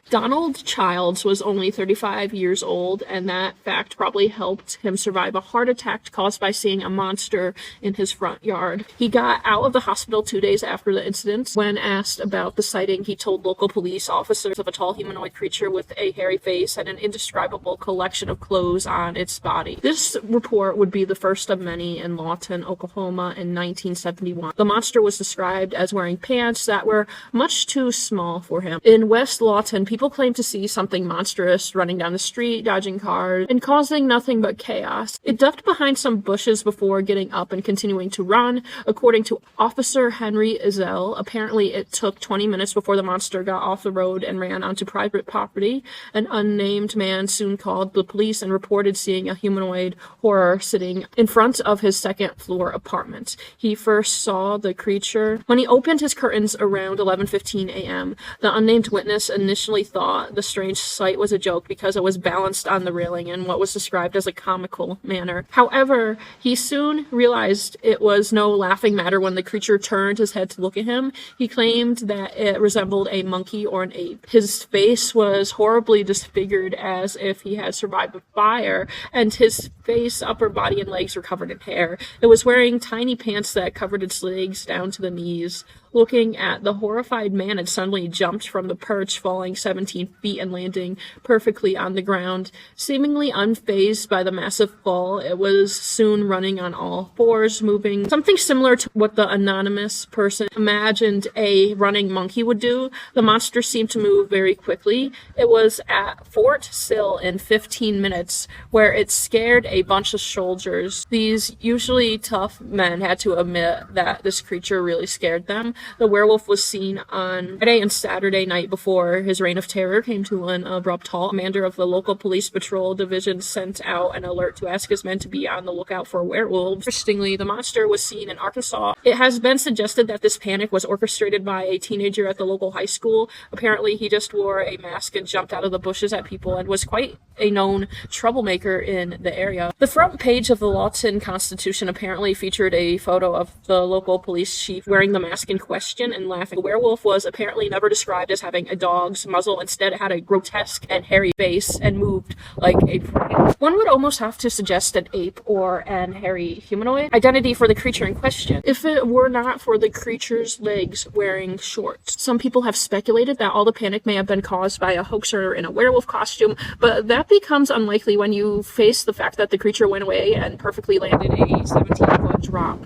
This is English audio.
Donald Childs was only 35 years old, and that fact probably helped him survive a heart attack caused by seeing a monster in his front yard. He got out of the hospital 2 days after the incident. When asked about the sighting, he told local police officers of a tall humanoid creature with a hairy face and an indescribable collection of clothes on its body. This report would be the first of many in Lawton, Oklahoma in 1971. The monster was described as wearing pants that were much too small for him. In West Lawton, people claimed to see something monstrous running down the street, dodging cars, and causing nothing but chaos. It ducked behind some bushes before getting up and continuing to run. According to Officer Henry Ezell, apparently it took 20 minutes before the monster got off the road and ran onto private property. An unnamed man soon called the police and reported seeing a humanoid horror sitting in front of his second-floor apartment. He first saw the creature when he opened his curtains around 11:15 a.m. The unnamed witness initially thought the strange sight was a joke because it was balanced on the railing in what was described as a comical manner. However, he soon realized it was no laughing matter when the creature turned his head to look at him. He claimed that it resembled a monkey or an ape. His face was horribly disfigured as if he had survived a fire, and his face, upper body, and legs were covered in hair. It was wearing tiny pants that covered its legs down to the knees. Looking at the horrified man, it suddenly jumped from the perch, falling 17 feet and landing perfectly on the ground. Seemingly unfazed by the massive fall, it was soon running on all fours, moving something similar to what the anonymous person imagined a running monkey would do. The monster seemed to move very quickly. It was at Fort Sill in 15 minutes, where it scared a bunch of soldiers. These usually tough men had to admit that this creature really scared them. The werewolf was seen on Friday and Saturday night before his reign of terror came to an abrupt halt. The commander of the local police patrol division sent out an alert to ask his men to be on the lookout for werewolves. Interestingly, the monster was seen in Arkansas. It has been suggested that this panic was orchestrated by a teenager at the local high school. Apparently, he just wore a mask and jumped out of the bushes at people and was quite a known troublemaker in the area. The front page of the Lawton Constitution apparently featured a photo of the local police chief wearing the mask in question and laughing. The werewolf was apparently never described as having a dog's muzzle. Instead, it had a grotesque and hairy face and moved like a prey. One would almost have to suggest an ape or an hairy humanoid identity for the creature in question, if it were not for the creature's legs wearing shorts. Some people have speculated that all the panic may have been caused by a hoaxer in a werewolf costume, but that becomes unlikely when you face the fact that the creature went away and perfectly landed a 17-foot drop.